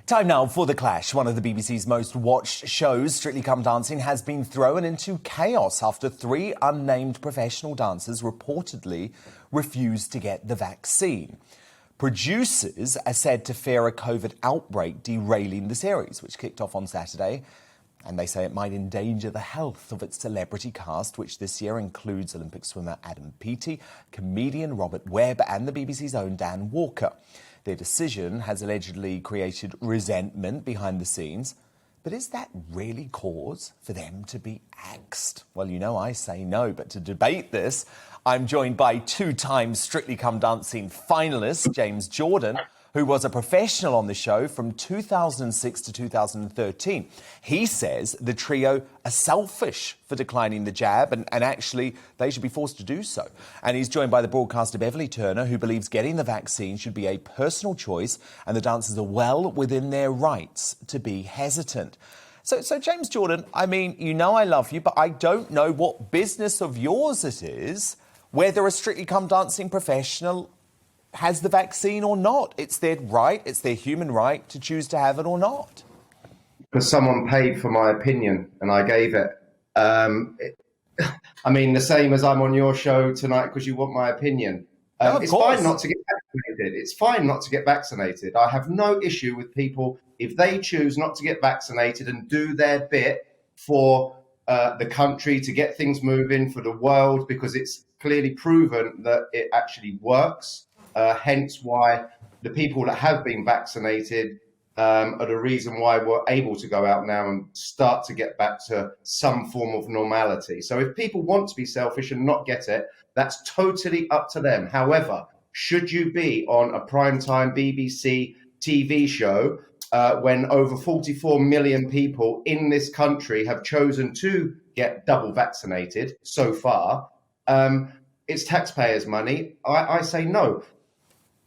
Time now for The Clash. One of the BBC's most watched shows, Strictly Come Dancing, has been thrown into chaos after 3 unnamed professional dancers reportedly refused to get the vaccine. Producers are said to fear a COVID outbreak derailing the series, which kicked off on Saturday. And they say it might endanger the health of its celebrity cast, which this year includes Olympic swimmer Adam Peaty, comedian Robert Webb and the BBC's own Dan Walker. Their decision has allegedly created resentment behind the scenes. But is that really cause for them to be axed? Well, you know I say no, but to debate this, I'm joined by 2-time Strictly Come Dancing finalist James Jordan, who was a professional on the show from 2006 to 2013. He says the trio are selfish for declining the jab and actually they should be forced to do so. And he's joined by the broadcaster Bev Turner, who believes getting the vaccine should be a personal choice and the dancers are well within their rights to be hesitant. So James Jordan, I mean, you know I love you, but I don't know what business of yours it is whether a Strictly Come Dancing professional has the vaccine or not. It's their right, it's their human right to choose to have it or not. Because someone paid for my opinion and I gave it. I mean, the same as I'm on your show tonight because you want my opinion. It's fine not to get vaccinated. It's fine not to get vaccinated. I have no issue with people if they choose not to get vaccinated and do their bit for the country to get things moving, for the world, because it's clearly proven that it actually works. Hence why the people that have been vaccinated are the reason why we're able to go out now and start to get back to some form of normality. So if people want to be selfish and not get it, that's totally up to them. However, should you be on a primetime BBC TV show when over 44 million people in this country have chosen to get double vaccinated so far, it's taxpayers' money, I say no.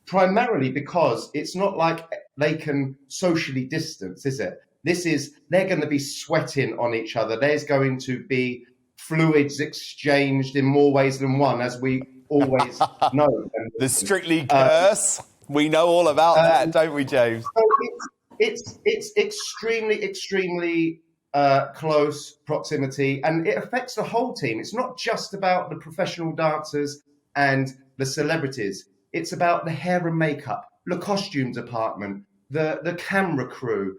Primarily because it's not like they can socially distance, is it? They're going to be sweating on each other. There's going to be fluids exchanged in more ways than one, as we always know. The Strictly curse. We know all about that, don't we, James? So it's extremely close proximity, and it affects the whole team. It's not just about the professional dancers and the celebrities. It's about the hair and makeup, the costume department, the camera crew,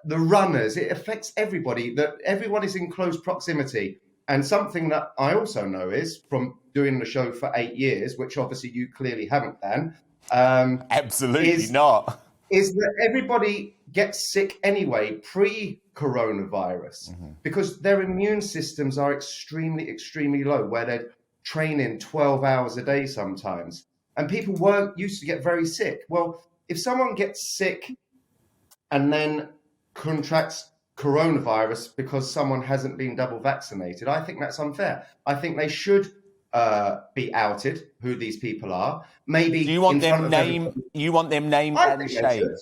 the runners. It affects everybody. Everyone is in close proximity. And something that I also know is from doing the show for 8 years, which obviously you clearly haven't done. Absolutely not. Is that everybody gets sick anyway pre-coronavirus because their immune systems are extremely low, where they're training 12 hours a day sometimes. And people weren't used to get very sick. Well, if someone gets sick and then contracts coronavirus because someone hasn't been double vaccinated, I think that's unfair. I think they should be outed who these people are. Maybe do you want them named? You want them named and shamed?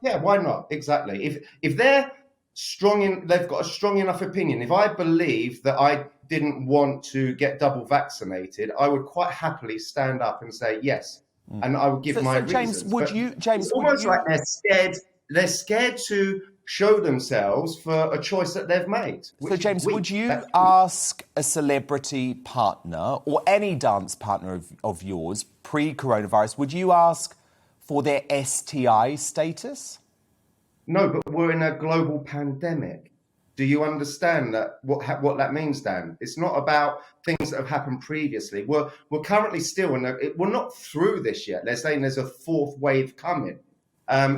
Yeah, why not? Exactly. If they're strong they've got a strong enough opinion. If I believe that I didn't want to get double vaccinated, I would quite happily stand up and say yes, and I would give my reasons. James, it's almost like they're scared to show themselves for a choice that they've made. So, James, would you ask a celebrity partner or any dance partner of yours pre-coronavirus, would you ask for their STI status? No, but we're in a global pandemic. Do you understand that what that means, Dan? It's not about things that have happened previously. We're currently still we're not through this yet. They're saying there's a 4th wave coming.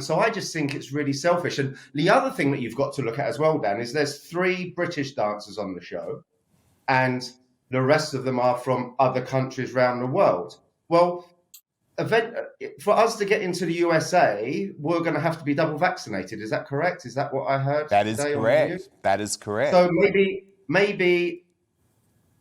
So I just think it's really selfish. And the other thing that you've got to look at as well, Dan, is there's 3 British dancers on the show and the rest of them are from other countries around the world. Well, for us to get into the USA, we're going to have to be double vaccinated. Is that correct? Is that what I heard? That is correct. That is correct. So maybe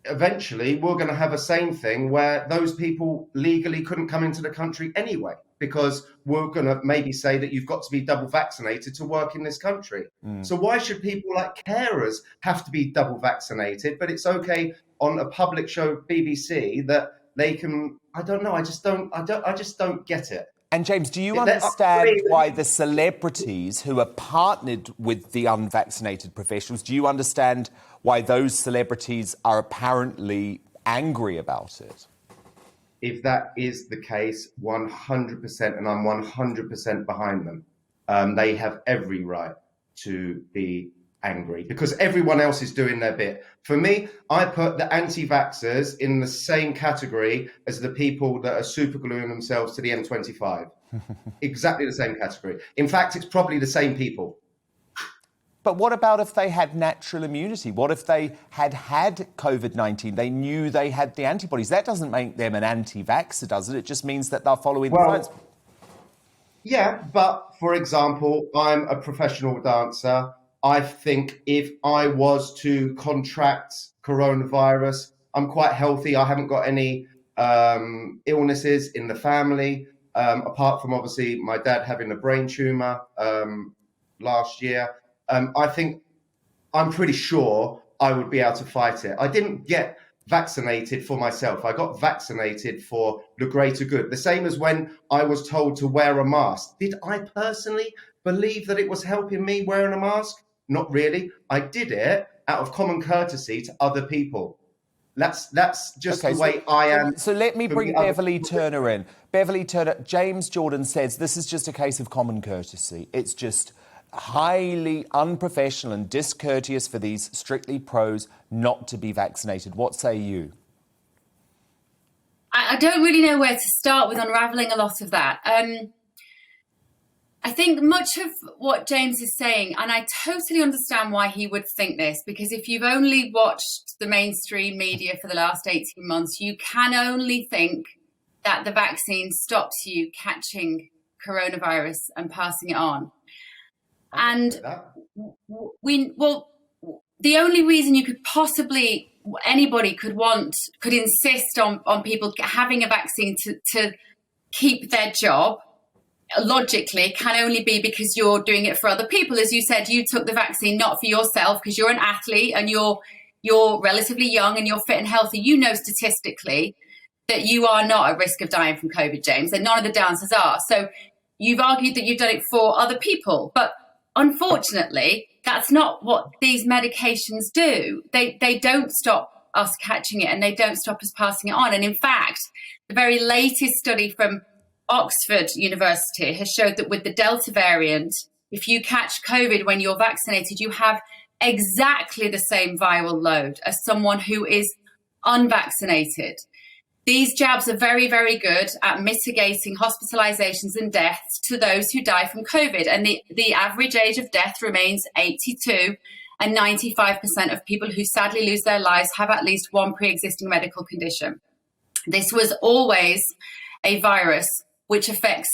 eventually we're going to have a same thing where those people legally couldn't come into the country anyway, because we're going to maybe say that you've got to be double vaccinated to work in this country. So why should people like carers have to be double vaccinated, but it's okay on a public show, BBC, that they can? I don't know. I just don't get it. And James, do you understand why the celebrities who are partnered with the unvaccinated professionals, do you understand why those celebrities are apparently angry about it? If that is the case, 100%, and I'm 100% behind them. They have every right to be angry because everyone else is doing their bit. For me, I put the anti-vaxxers in the same category as the people that are supergluing themselves to the M25. Exactly the same category. In fact, it's probably the same people. But what about if they had natural immunity? What if they had COVID-19? They knew they had the antibodies. That doesn't make them an anti-vaxxer, does it? It just means that they're following the science. Yeah, but for example, I'm a professional dancer. I think if I was to contract coronavirus, I'm quite healthy. I haven't got any illnesses in the family, apart from obviously my dad having a brain tumor last year. I think I'm pretty sure I would be able to fight it. I didn't get vaccinated for myself. I got vaccinated for the greater good. The same as when I was told to wear a mask. Did I personally believe that it was helping me wearing a mask? Not really. I did it out of common courtesy to other people. That's just the way I am. So let me bring Beverly Turner in. Beverly Turner, James Jordan says this is just a case of common courtesy. It's just highly unprofessional and discourteous for these strictly pros not to be vaccinated. What say you? I don't really know where to start with unravelling a lot of that. I think much of what James is saying, and I totally understand why he would think this, because if you've only watched the mainstream media for the last 18 months, you can only think that the vaccine stops you catching coronavirus and passing it on. And the only reason you could possibly, anybody could insist on people having a vaccine to keep their job, logically, can only be because you're doing it for other people. As you said, you took the vaccine not for yourself because you're an athlete and you're relatively young and you're fit and healthy. You know statistically that you are not at risk of dying from COVID, James, and none of the dancers are. So you've argued that you've done it for other people, but unfortunately, that's not what these medications do. They don't stop us catching it and they don't stop us passing it on. And in fact, the very latest study from Oxford University has showed that with the Delta variant, if you catch COVID when you're vaccinated, you have exactly the same viral load as someone who is unvaccinated. These jabs are very, very good at mitigating hospitalizations and deaths to those who die from COVID. And the average age of death remains 82, and 95% of people who sadly lose their lives have at least one pre-existing medical condition. This was always a virus which affects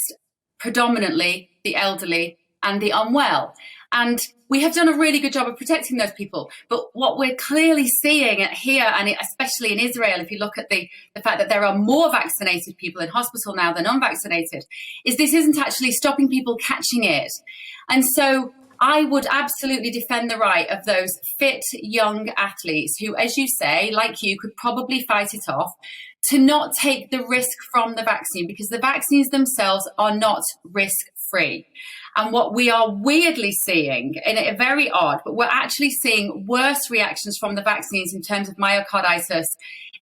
predominantly the elderly and the unwell. And we have done a really good job of protecting those people. But what we're clearly seeing here, and especially in Israel, if you look at the fact that there are more vaccinated people in hospital now than unvaccinated, is this isn't actually stopping people catching it. And so I would absolutely defend the right of those fit young athletes who, as you say, like you, could probably fight it off, to not take the risk from the vaccine, because the vaccines themselves are not risk-free. And what we are weirdly seeing, and it's very odd, but we're actually seeing worse reactions from the vaccines in terms of myocarditis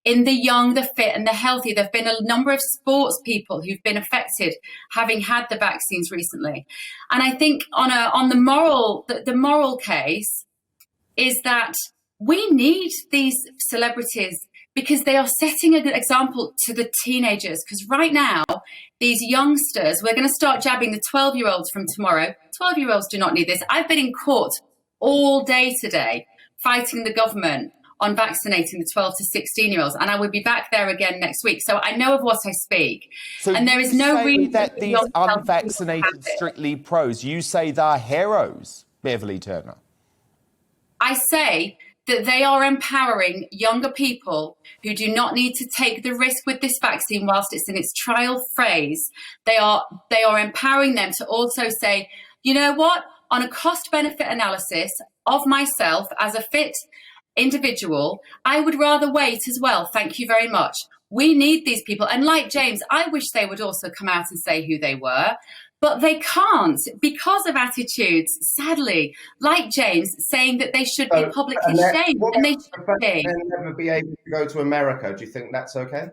in the young, the fit and the healthy. There have been a number of sports people who've been affected having had the vaccines recently. And I think on the moral case is that we need these celebrities because they are setting an example to the teenagers. Because right now, these youngsters, we're going to start jabbing the 12-year-olds from tomorrow. 12-year-olds do not need this. I've been in court all day today fighting the government on vaccinating the 12 to 16-year-olds, and I will be back there again next week. So I know of what I speak. So and there is no reason that these unvaccinated strictly pros, you say they're heroes, Beverly Turner. I say that they are empowering younger people who do not need to take the risk with this vaccine whilst it's in its trial phase. They are empowering them to also say, you know what, on a cost-benefit analysis of myself as a fit individual, I would rather wait as well. Thank you very much. We need these people. And like James, I wish they would also come out and say who they were. But they can't because of attitudes, sadly, like James, saying that they should be publicly shamed. And they should be. They'll never be able to go to America. Do you think that's okay?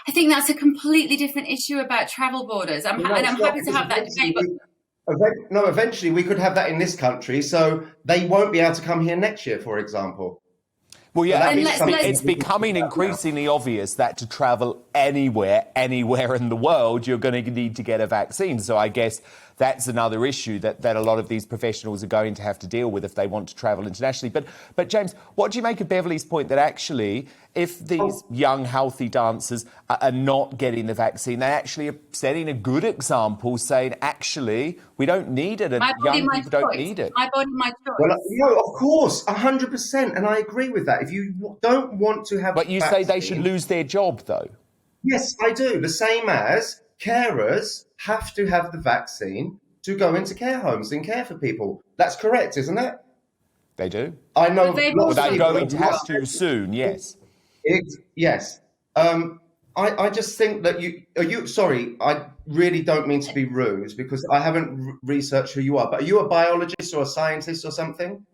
I think that's a completely different issue about travel borders. I'm happy to have that debate. Eventually we could have that in this country, so they won't be able to come here next year, for example. Well, yeah, it's becoming increasingly obvious that to travel anywhere in the world, you're going to need to get a vaccine. So I guess that's another issue that a lot of these professionals are going to have to deal with if they want to travel internationally. But James, what do you make of Beverly's point that actually, if these young, healthy dancers are not getting the vaccine, they actually are setting a good example, saying, actually, we don't need it, and young people don't need it. My body, my choice. Well, no, of course, 100%, and I agree with that. If you don't want to have But you say they should lose their job, though. Yes, I do. The same as carers have to have the vaccine to go into care homes and care for people. That's correct, isn't it? They do. I know. They're going to have to soon, yes. Yes. I just think that sorry, I really don't mean to be rude because I haven't researched who you are, but are you a biologist or a scientist or something?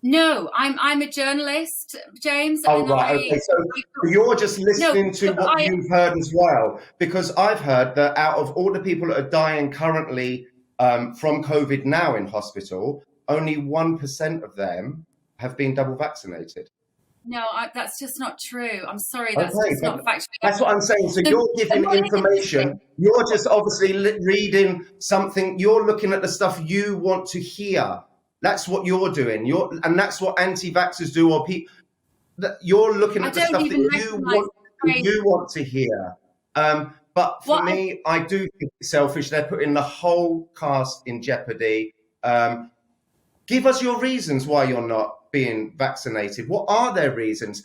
No, I'm a journalist, James. Oh, right. Okay. So you're just listening to what you've heard as well, because I've heard that out of all the people that are dying currently from COVID now in hospital, only 1% of them have been double vaccinated. No, that's just not true. I'm sorry, that's just not factual. That's what I'm saying. So you're giving information. You're just obviously reading something. You're looking at the stuff you want to hear. That's what you're doing. And that's what anti-vaxxers do, or people. You're looking at the stuff that you want to hear. But for me, I do think it's selfish. They're putting the whole cast in jeopardy. Give us your reasons why you're not being vaccinated. What are their reasons?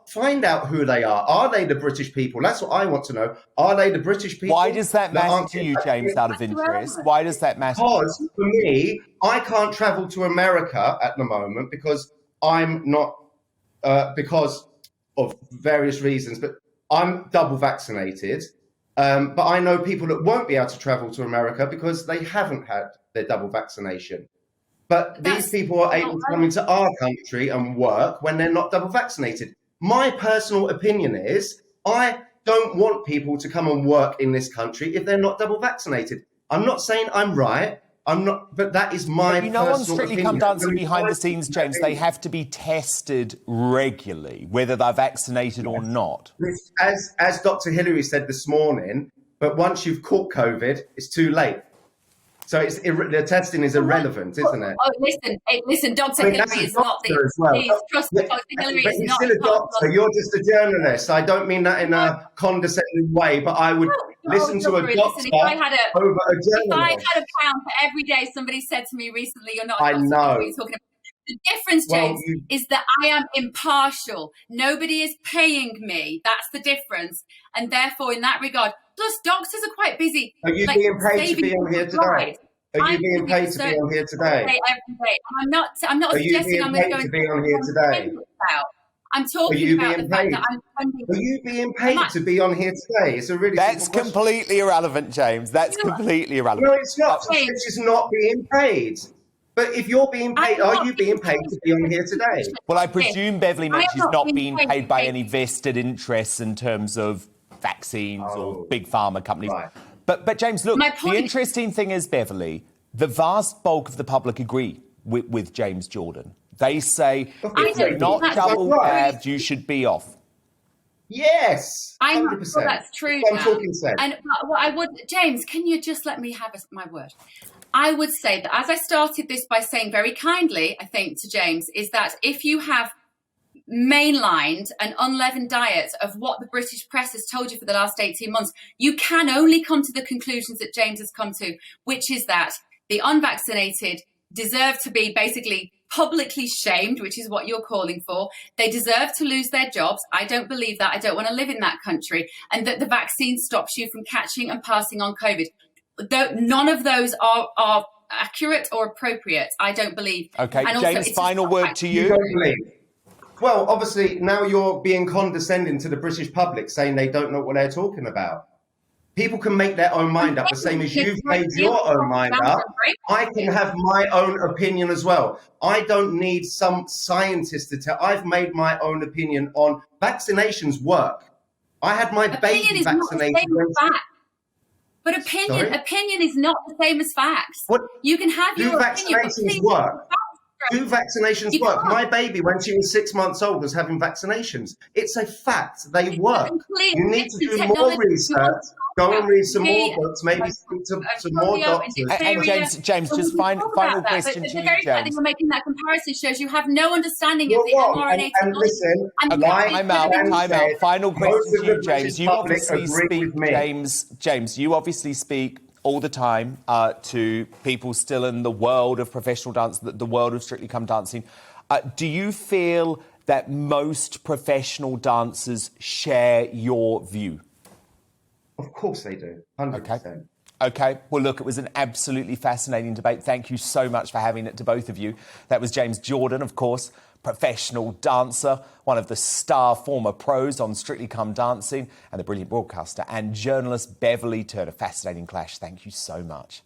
Find out who they are. Are they the British people? That's what I want to know. Are they the British people? Why does that matter to you, James, out of interest? Why does that matter? Because for me, I can't travel to America at the moment because I'm not, because of various reasons, but I'm double vaccinated. But I know people that won't be able to travel to America because they haven't had their double vaccination. But these people are able to come into our country and work when they're not double vaccinated. My personal opinion is I don't want people to come and work in this country if they're not double vaccinated. I'm not saying I'm right. I'm not, but that is my personal opinion. On Strictly Come Dancing behind the scenes, James, they have to be tested regularly, whether they're vaccinated or not. As Dr. Hillary said this morning, but once you've caught COVID, it's too late. So the testing is irrelevant, isn't it? Oh, listen, Dr. Hillary is not the... Please trust me, Dr. Hillary is not... You're still a doctor. You're just a journalist. I don't mean that in a condescending way, but I would listen to a doctor over a journalist. If I had a pound for every day somebody said to me recently, you're not a doctor, what are you talking about? The difference, James, is that I am impartial. Nobody is paying me. That's the difference. And therefore, in that regard... Plus, doctors are quite busy. Are you being paid to be on here today? Are you being paid to be on here today? Every day. I'm not suggesting I'm going to be on here today. I'm talking about the fact that I'm funding. Are you being paid to be on here today? It's a really That's completely irrelevant, James. That's completely irrelevant. No, it's not. This is not being paid. But if you're being paid, are you being paid to be on here today? Well, I presume Beverly meant she's not being paid by any vested interests in terms of vaccines or big pharma companies. Right. But James, look, the interesting thing is, Beverly, the vast bulk of the public agree with James Jordan. They say, if you're not double-jabbed, you should be off. Yes, 100%. Well, that's true. I'm talking sense. And what I would, James, can you just let me have my word? I would say that, as I started this by saying very kindly, I think, to James, is that if you have mainlined an unleavened diet of what the British press has told you for the last 18 months, you can only come to the conclusions that James has come to, which is that the unvaccinated deserve to be basically publicly shamed, which is what you're calling for. They deserve to lose their jobs. I don't believe that. I don't want to live in that country. And that the vaccine stops you from catching and passing on COVID. None of those are accurate or appropriate. I don't believe. Okay, And also, James, it's final just word to You you. don't believe? Well, obviously, now you're being condescending to the British public, saying they don't know what they're talking about. People can make their own mind up, the same as you've made your own mind up. I can have my own opinion as well. I don't need some scientist to tell. I've made my own opinion on vaccinations work. I had my baby vaccinated. But opinion is not the same as facts. What? You can have Do your vaccinations opinion, work? Do vaccinations work? My baby, when she was 6 months old, was having vaccinations. It's a fact. They work. You need to do more research. Go and read some more books. Maybe speak to some more doctors. And James, just final question to you, the very fact that James. you're making that comparison shows you have no understanding of the Well, mRNA and technology. listen, Time out. Final question to you, James. You obviously speak, James. You obviously speak all the time to people still in the world of professional dance, the world of Strictly Come Dancing. Do you feel that most professional dancers share your view? Of course they do. 100%. Okay. Well, look, it was an absolutely fascinating debate. Thank you so much for having it to both of you. That was James Jordan, of course, professional dancer, one of the star former pros on Strictly Come Dancing, and the brilliant broadcaster and journalist Beverly Turner. Fascinating clash. Thank you so much.